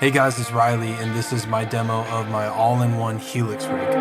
Hey guys, it's Riley, and this is my demo of my all-in-one Helix rig.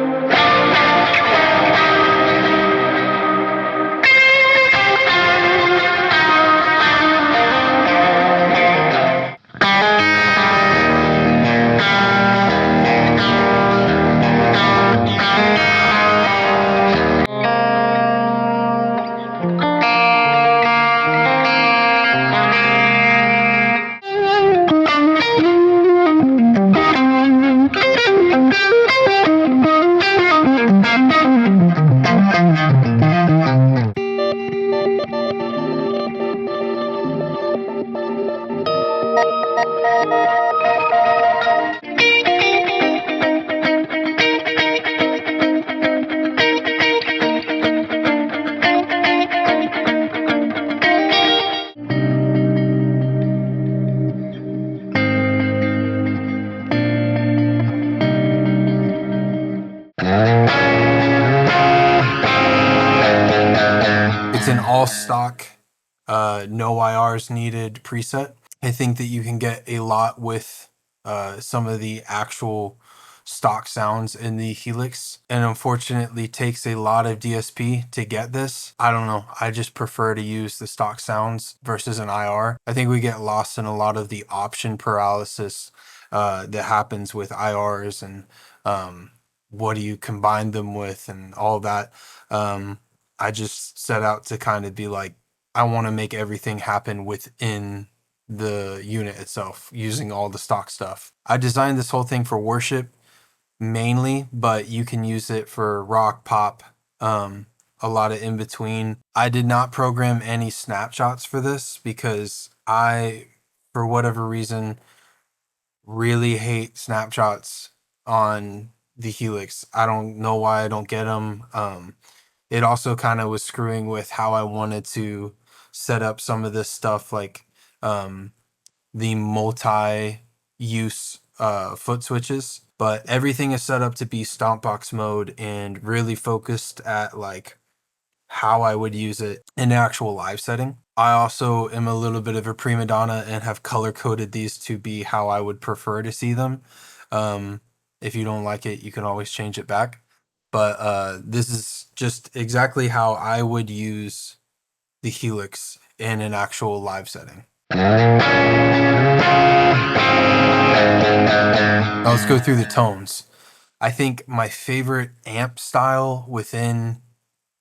It's an all-stock, no IRs needed preset. I think that you can get a lot with some of the actual stock sounds in the Helix, and unfortunately takes a lot of DSP to get this. I don't know, I just prefer to use the stock sounds versus an IR. I think we get lost in a lot of the option paralysis that happens with IRs, and what do you combine them with and all that. I just set out to kind of be like, I want to make everything happen within the unit itself using all the stock stuff. I designed this whole thing for worship mainly, but you can use it for rock, pop, a lot of in between. I did not program any snapshots for this because I, for whatever reason, really hate snapshots on the Helix. I don't know why I don't get them. It also kind of was screwing with how I wanted to set up some of this stuff, like the multi-use foot switches. But everything is set up to be stomp box mode and really focused at like how I would use it in actual live setting. I also am a little bit of a prima donna and have color coded these to be how I would prefer to see them. If you don't like it, you can always change it back. But this is just exactly how I would use the Helix in an actual live setting. Now let's go through the tones. I think my favorite amp style within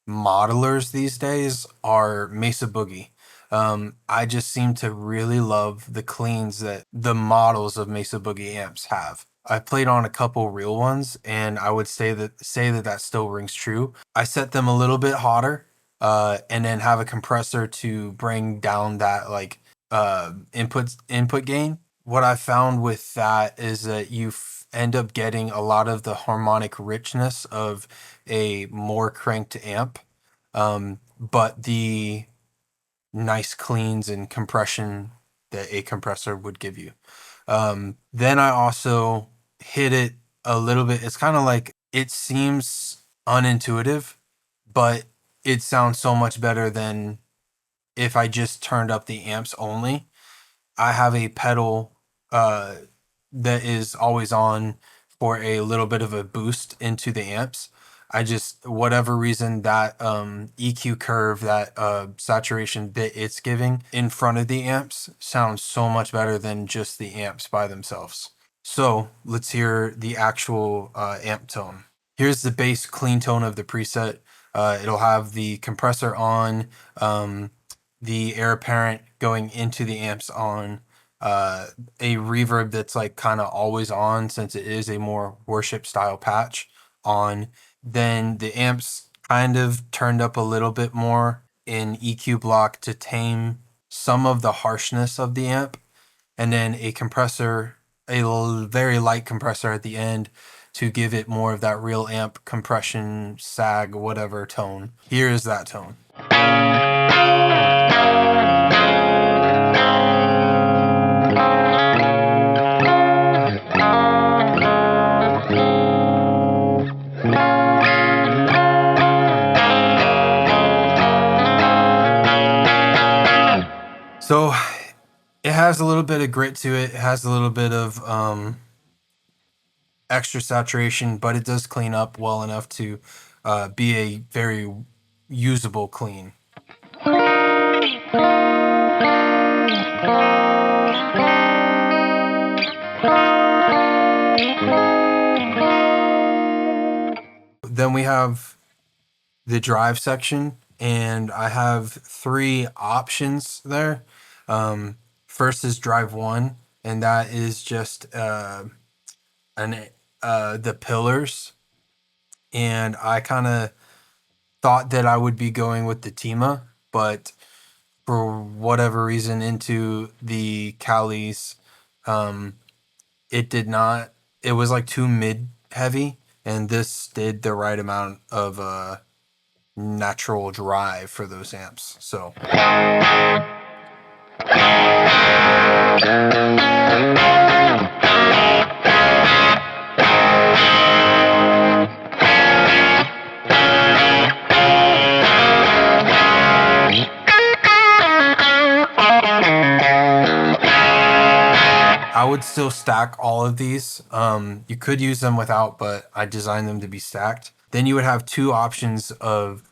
modelers these days are Mesa Boogie. I just seem to really love the cleans that the models of Mesa Boogie amps have. I played on a couple real ones, and I would say that still rings true. I set them a little bit hotter, and then have a compressor to bring down that like input gain. What I found with that is that you end up getting a lot of the harmonic richness of a more cranked amp, but the nice cleans and compression that a compressor would give you. Then I also hit it a little bit. It's kind of like, it seems unintuitive, but it sounds so much better than if I just turned up the amps only. I have a pedal that is always on for a little bit of a boost into the amps. I just, whatever reason, that EQ curve, that saturation that it's giving in front of the amps sounds so much better than just the amps by themselves. So let's hear the actual amp tone. Here's the bass clean tone of the preset. It'll have the compressor on, the air apparent going into the amps on, a reverb that's like kind of always on since it is a more worship style patch on. Then the amps kind of turned up a little bit more in EQ block to tame some of the harshness of the amp, and then a compressor, a very light compressor at the end to give it more of that real amp compression, sag, whatever tone. Here is that tone. So it has a little bit of grit to it. It has a little bit of extra saturation, but it does clean up well enough to be a very usable clean. Then we have the drive section, and I have 3 options there. First is drive 1, and that is just the pillars. And I kind of thought that I would be going with the Tima, but for whatever reason into the Calis, it did not. It was like too mid heavy, and this did the right amount of natural drive for those amps. So I would still stack all of these. You could use them without, but I designed them to be stacked. Then you would have 2 options of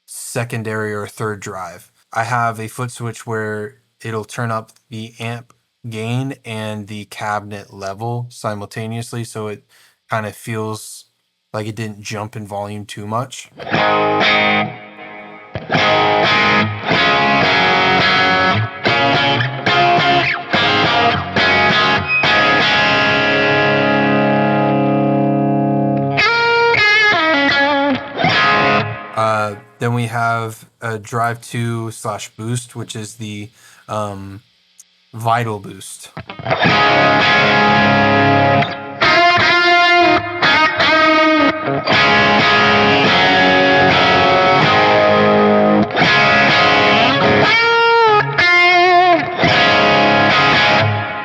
secondary or third drive. I have a foot switch where it'll turn up the amp gain and the cabinet level simultaneously, so it kind of feels like it didn't jump in volume too much. Then we have a drive 2/boost, which is the vital boost.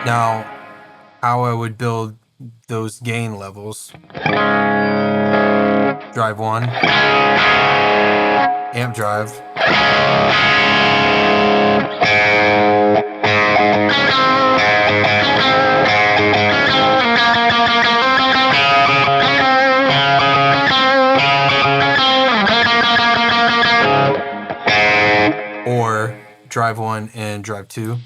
Now, how I would build those gain levels: drive 1, amp drive, or drive 1 and drive 2.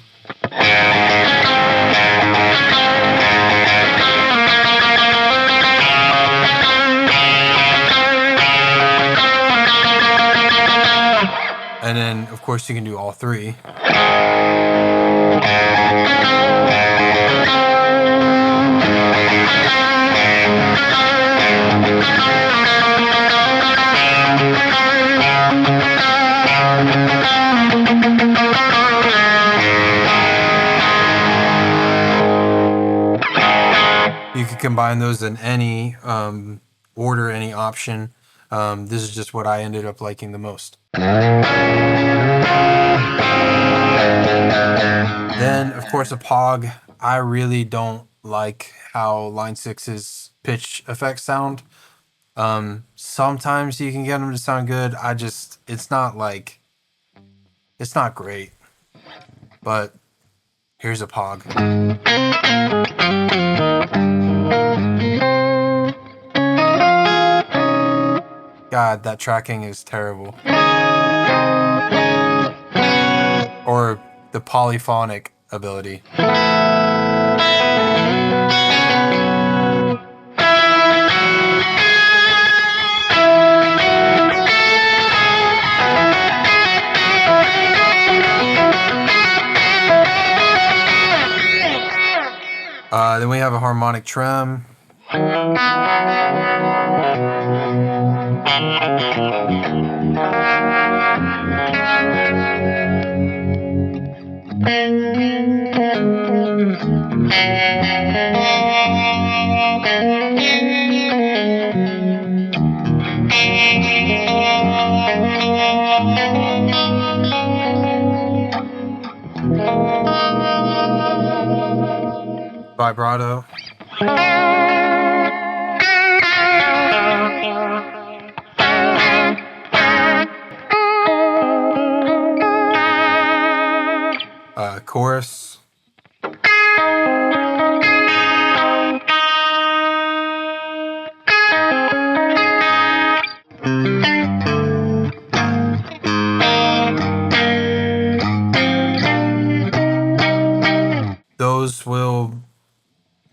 And then, of course, you can do all 3. You can combine those in any order, any option. This is just what I ended up liking the most. Then, of course, a POG. I really don't like how Line 6's pitch effects sound. Sometimes you can get them to sound good. It's not great. But here's a POG. God, that tracking is terrible. Or the polyphonic ability. Then we have a harmonic trem. Vibrato. Chorus.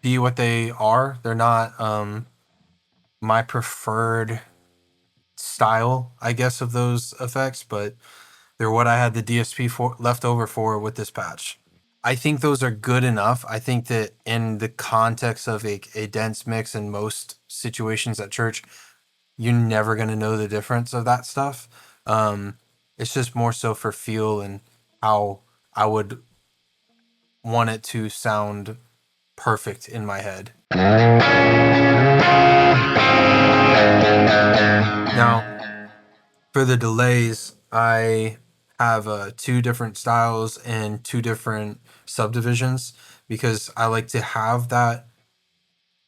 be what they are. They're not my preferred style, I guess, of those effects, but they're what I had the DSP for left over for with this patch. I think those are good enough. I think that in the context of a dense mix in most situations at church, you're never going to know the difference of that stuff. It's just more so for feel and how I would want it to sound perfect in my head. Now, for the delays, I have two different styles and two different subdivisions because I like to have that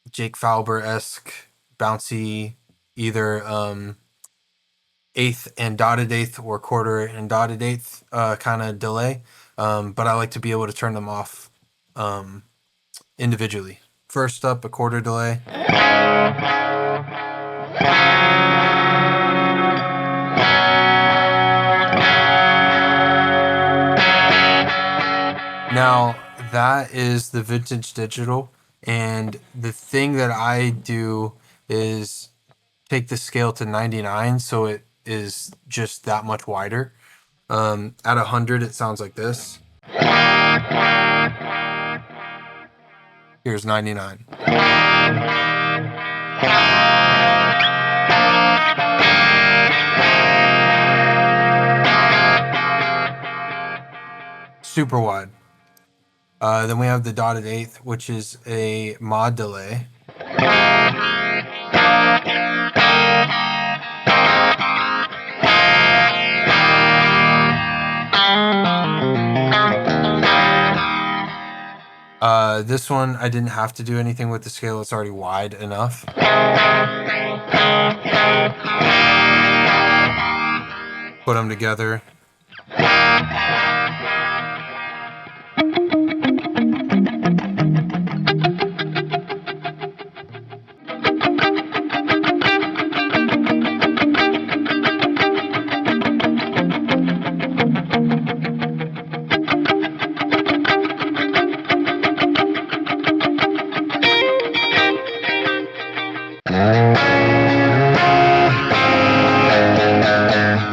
Jake Falber-esque bouncy, either eighth and dotted eighth or quarter and dotted eighth kind of delay. But I like to be able to turn them off individually. First up, a quarter delay. Now, that is the vintage digital, and the thing that I do is take the scale to 99, so it is just that much wider. At 100, it sounds like this. Here's 99. Super wide. Then we have the dotted eighth, which is a mod delay. This one, I didn't have to do anything with the scale. It's already wide enough. Put them together.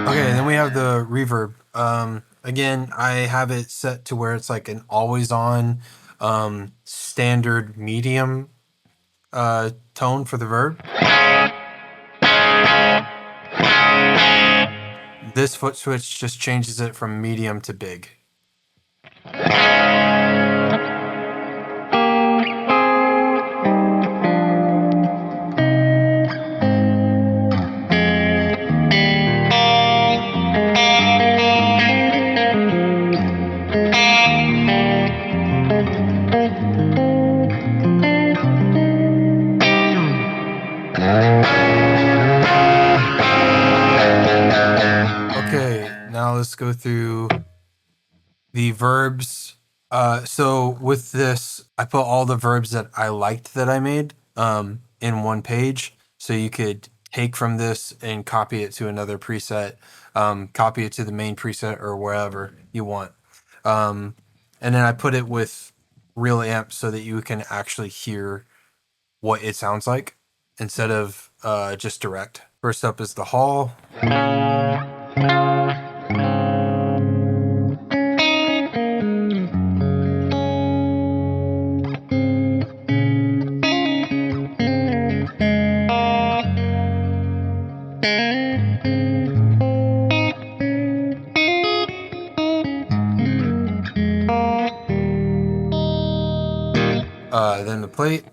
Okay, then we have the reverb. Again, I have it set to where it's like an always on standard medium tone for the verb. This foot switch just changes it from medium to big. Okay, now let's go through the verbs. So with this, I put all the verbs that I liked that I made in one page. So you could take from this and copy it to another preset, copy it to the main preset or wherever you want. And then I put it with real amps so that you can actually hear what it sounds like instead of just direct. First up is the hall. Then the plate.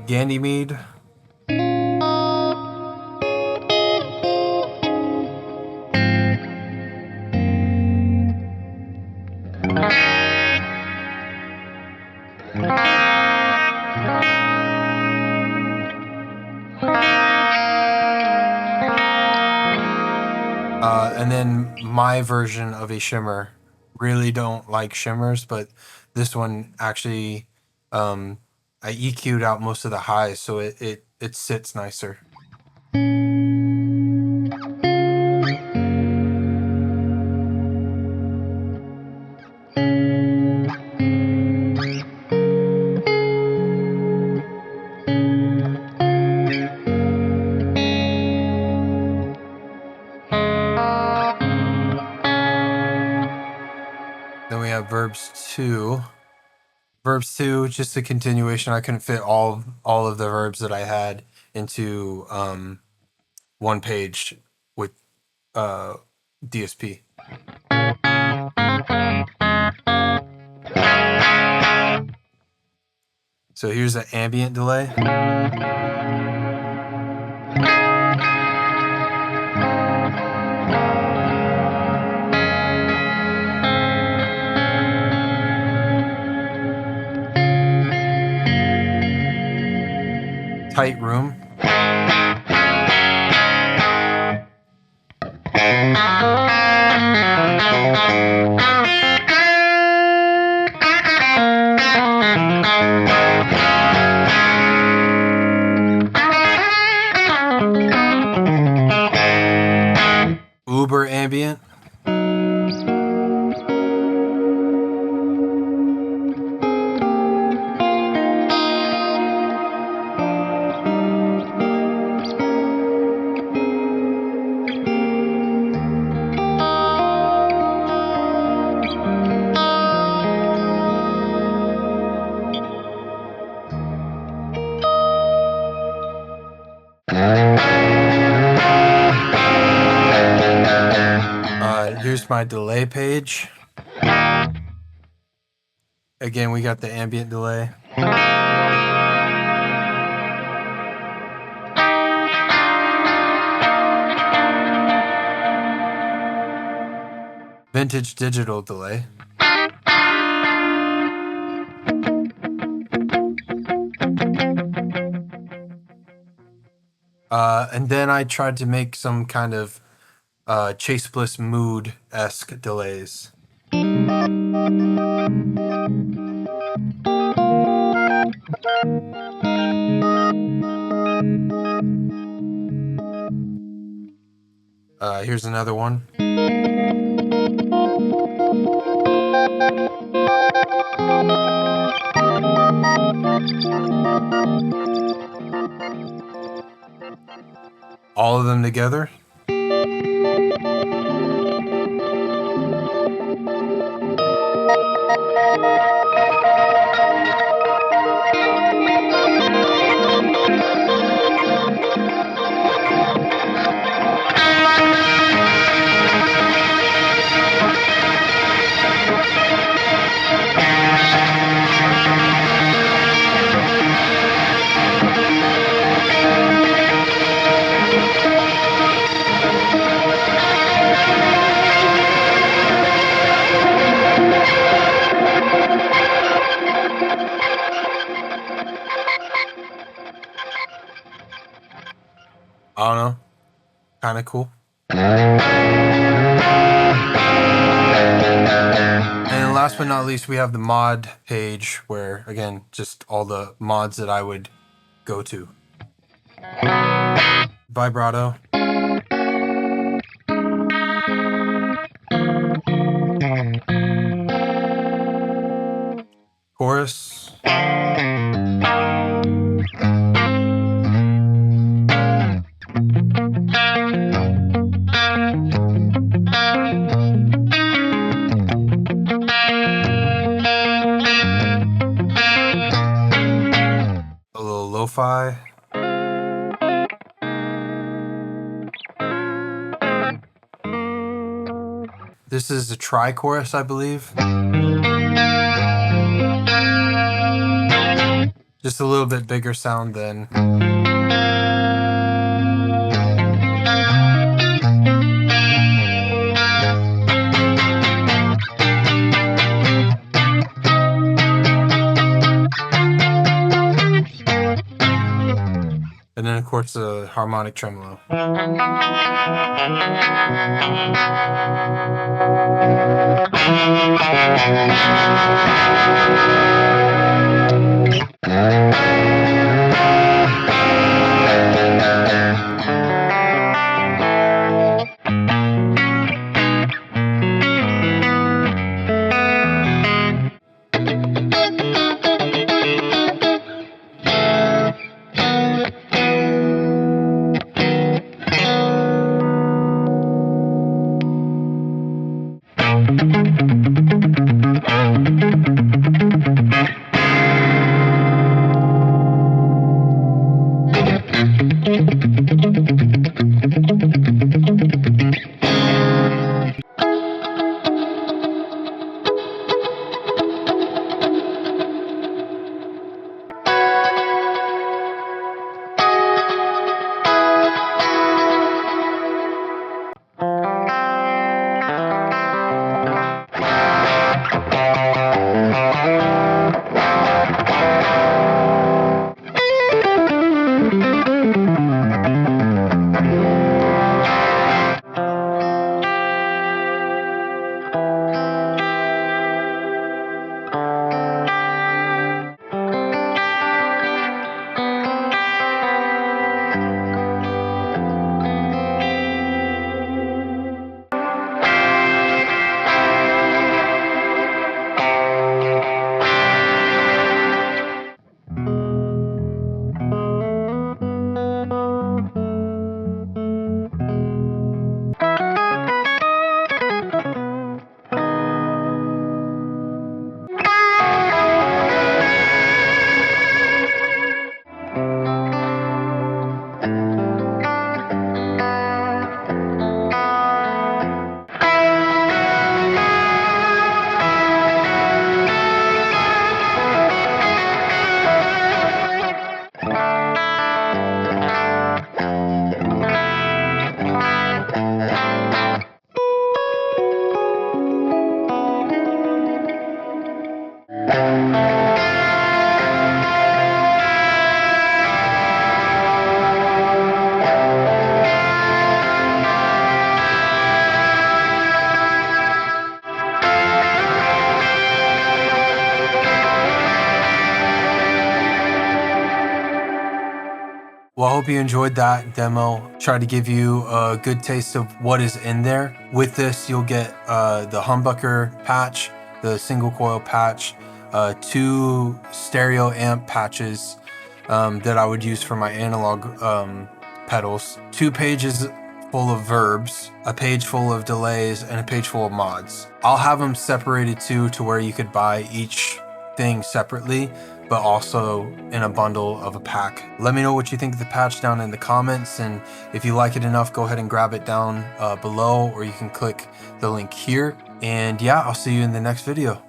Ganymede. And then my version of a shimmer. Really don't like shimmers, but this one actually I EQ'd out most of the highs, so it sits nicer. Then we have Verbs 2. Verbs 2, just a continuation. I couldn't fit all of the verbs that I had into one page with DSP. So here's an ambient delay. Tight room. Uber ambient. Here's my delay page. Again, we got the ambient delay. Vintage digital delay. And then I tried to make some kind of Chase Bliss mood-esque delays. Here's another one. All of them together. I don't know. Kind of cool. And last but not least, we have the mod page where, again, just all the mods that I would go to. Vibrato. Chorus. A little lo-fi. This is a tri-chorus, I believe. Just a little bit bigger sound than... And then, of course, the harmonic tremolo. Well, I hope you enjoyed that demo. Try to give you a good taste of what is in there. With this, you'll get the humbucker patch, the single coil patch, 2 stereo amp patches that I would use for my analog pedals, 2 pages full of verbs, a page full of delays, and a page full of mods. I'll have them separated too, to where you could buy each thing separately, but also in a bundle of a pack. Let me know what you think of the patch down in the comments, and if you like it enough, go ahead and grab it down below, or you can click the link here. And yeah, I'll see you in the next video.